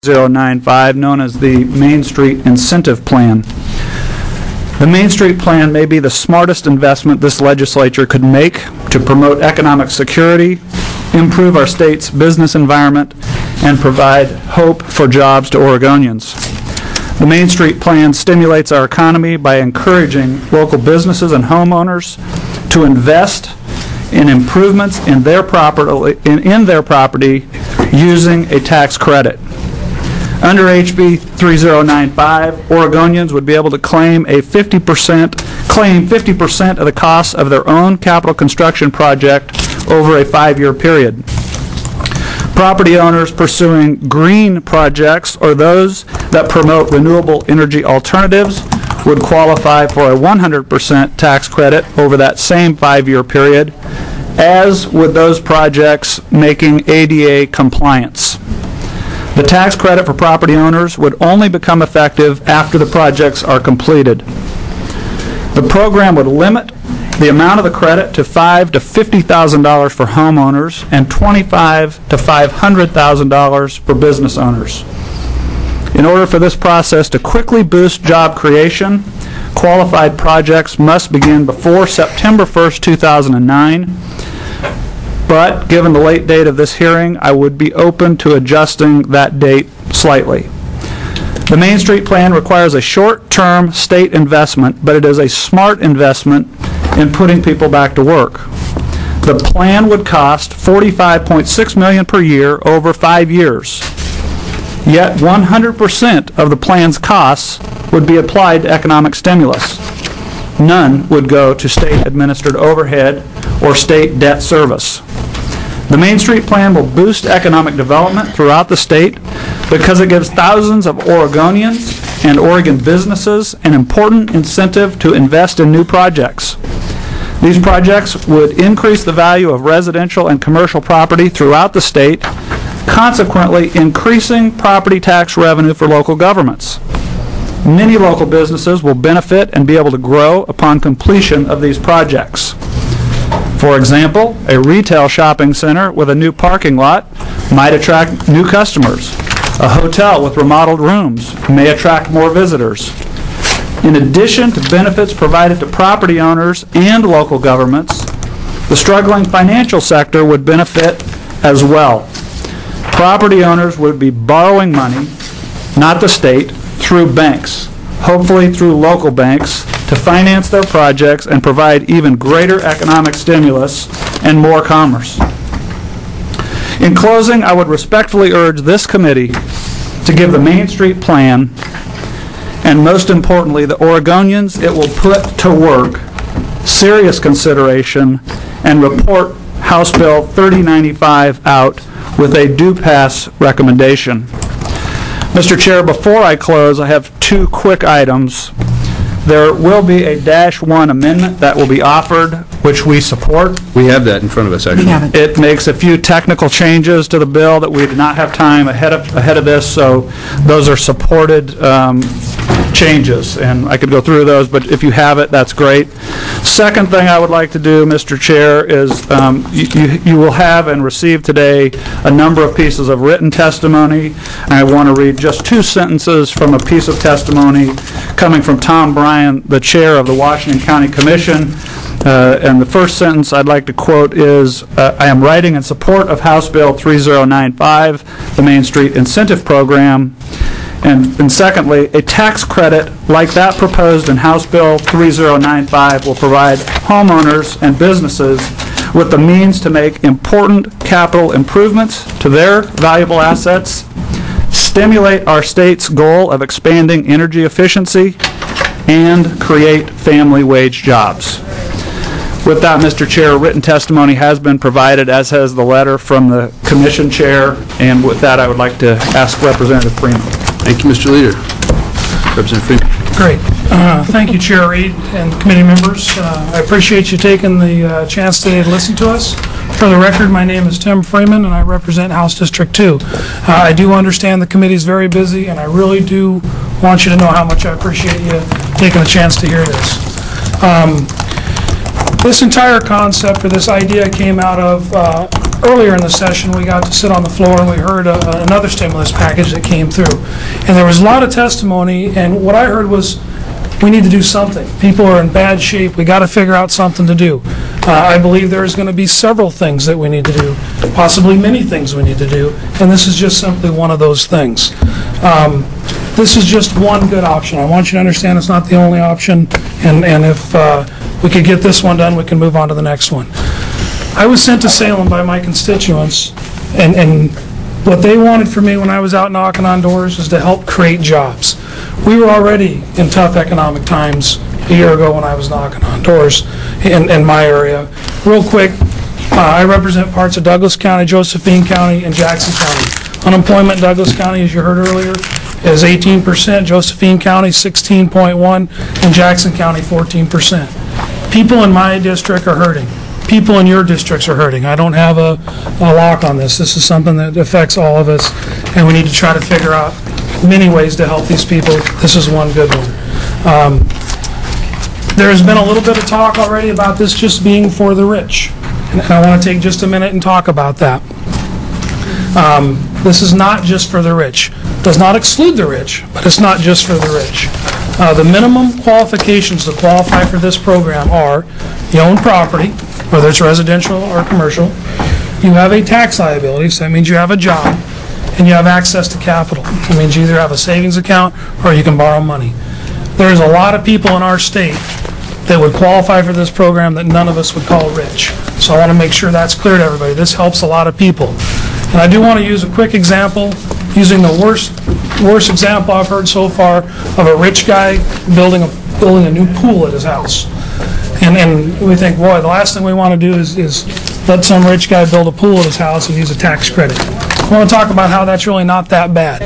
095, known as the Main Street Incentive Plan. The Main Street Plan may be the smartest investment this legislature could make to promote economic security, improve our state's business environment, and provide hope for jobs to Oregonians. The Main Street Plan stimulates our economy by encouraging local businesses and homeowners to invest in improvements in their property using a tax credit. Under HB 3095, Oregonians would be able to claim 50% of the costs of their own capital construction project over a 5-year period. Property owners pursuing green projects or those that promote renewable energy alternatives would qualify for a 100% tax credit over that same 5-year period, as would those projects making ADA compliance. The tax credit for property owners would only become effective after the projects are completed. The program would limit the amount of the credit to $5,000 to $50,000 for homeowners and $25,000 to $500,000 for business owners. In order for this process to quickly boost job creation, qualified projects must begin before September 1st, 2009. But given the late date of this hearing, I would be open to adjusting that date slightly. The Main Street Plan requires a short-term state investment, but it is a smart investment in putting people back to work. The plan would cost $45.6 million per year over 5 years. Yet 100% of the plan's costs would be applied to economic stimulus. None would go to state-administered overhead or state debt service. The Main Street Plan will boost economic development throughout the state because it gives thousands of Oregonians and Oregon businesses an important incentive to invest in new projects. These projects would increase the value of residential and commercial property throughout the state, consequently increasing property tax revenue for local governments. Many local businesses will benefit and be able to grow upon completion of these projects. For example, a retail shopping center with a new parking lot might attract new customers. A hotel with remodeled rooms may attract more visitors. In addition to benefits provided to property owners and local governments, the struggling financial sector would benefit as well. Property owners would be borrowing money, not the state, through banks, hopefully through local banks, to finance their projects and provide even greater economic stimulus and more commerce. In closing, I would respectfully urge this committee to give the Main Street Plan, and most importantly, the Oregonians it will put to work, serious consideration and report House Bill 3095 out with a do-pass recommendation. Mr. Chair, before I close, I have 2 quick items. There will be a -1 amendment that will be offered, which we support. We have that in front of us, actually. It makes a few technical changes to the bill that we did not have time ahead of this, so those are supported changes, and I could go through those, but if you have it, that's great. Second thing I would like to do, Mr. Chair, is you will have and receive today a number of pieces of written testimony. I want to read just 2 sentences from a piece of testimony coming from Tom Bryan, the chair of the Washington County Commission. And the first sentence I'd like to quote is, I am writing in support of House Bill 3095, the Main Street Incentive Program. And secondly, a tax credit like that proposed in House Bill 3095 will provide homeowners and businesses with the means to make important capital improvements to their valuable assets, stimulate our state's goal of expanding energy efficiency, and create family wage jobs. With that, Mr. Chair, written testimony has been provided, as has the letter from the Commission Chair, and with that, I would like to ask Representative Freeman. Thank you, Mr. Leader. Representative Freeman. Great. Thank you, Chair Reed and committee members. I appreciate you taking the chance today to listen to us. For the record, my name is Tim Freeman, and I represent House District 2. I do understand the committee is very busy, and I really do want you to know how much I appreciate you taking the chance to hear this. This entire concept, or this idea, came out of Earlier in the session, we got to sit on the floor and we heard another stimulus package that came through. And there was a lot of testimony, and what I heard was, we need to do something. People are in bad shape. We got to figure out something to do. I believe there's going to be several things that we need to do, possibly many things we need to do, and this is just simply one of those things. This is just one good option. I want you to understand it's not the only option, and if we could get this one done, we can move on to the next one. I was sent to Salem by my constituents, and what they wanted from me when I was out knocking on doors is to help create jobs. We were already in tough economic times a year ago when I was knocking on doors in my area. Real quick, I represent parts of Douglas County, Josephine County, and Jackson County. Unemployment in Douglas County, as you heard earlier, is 18%, Josephine County 16.1%, and Jackson County 14%. People in my district are hurting. People in your districts are hurting. I don't have a lock on this. This is something that affects all of us, and we need to try to figure out many ways to help these people. This is one good one. There has been a little bit of talk already about this just being for the rich, and I want to take just a minute and talk about that. This is not just for the rich. It does not exclude the rich, but it's not just for the rich. The minimum qualifications to qualify for this program are you own property, whether it's residential or commercial, you have a tax liability, so that means you have a job, and you have access to capital. That means you either have a savings account or you can borrow money. There's a lot of people in our state that would qualify for this program that none of us would call rich. So I want to make sure that's clear to everybody. This helps a lot of people. And I do want to use a quick example, using the worst example I've heard so far of a rich guy building a new pool at his house. And we think, boy, the last thing we want to do is let some rich guy build a pool at his house and use a tax credit. I want to talk about how that's really not that bad.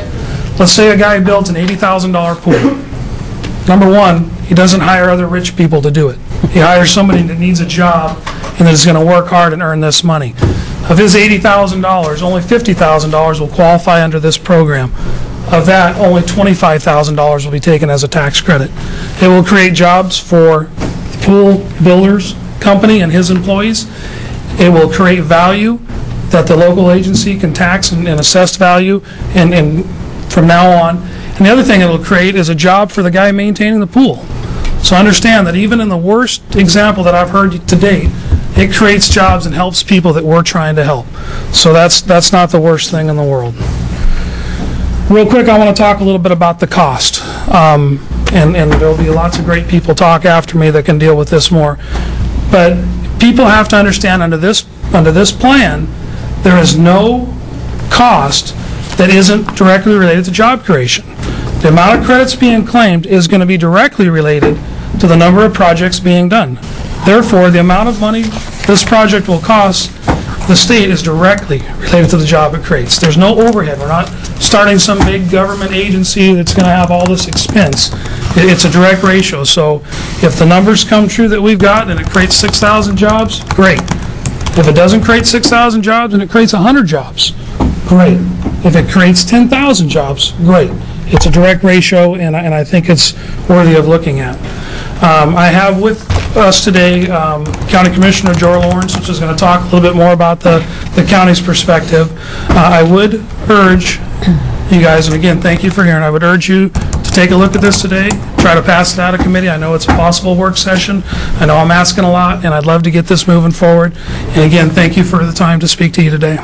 Let's say a guy builds an $80,000 pool. Number one, he doesn't hire other rich people to do it. He hires somebody that needs a job and that is going to work hard and earn this money. Of his $80,000, only $50,000 will qualify under this program. Of that, only $25,000 will be taken as a tax credit. It will create jobs for the pool builder's company and his employees. It will create value that the local agency can tax and assess value and from now on. And the other thing it will create is a job for the guy maintaining the pool. So understand that even in the worst example that I've heard to date, it creates jobs and helps people that we're trying to help. So that's not the worst thing in the world. Real quick, I want to talk a little bit about the cost. And there will be lots of great people talk after me that can deal with this more. But people have to understand under this plan, there is no cost that isn't directly related to job creation. The amount of credits being claimed is going to be directly related to the number of projects being done. Therefore, the amount of money this project will cost the state is directly related to the job it creates. There's no overhead. We're not starting some big government agency that's going to have all this expense. It's a direct ratio. So if the numbers come true that we've got and it creates 6,000 jobs, great. If it doesn't create 6,000 jobs and it creates 100 jobs, great. If it creates 10,000 jobs, great. It's a direct ratio, and I think it's worthy of looking at. I have with us today County Commissioner Joe Lawrence, which is going to talk a little bit more about the county's perspective. I would urge you guys, and again, thank you for hearing, I would urge you to take a look at this today, try to pass it out of committee. I know it's a possible work session. I know I'm asking a lot, and I'd love to get this moving forward. And again, thank you for the time to speak to you today.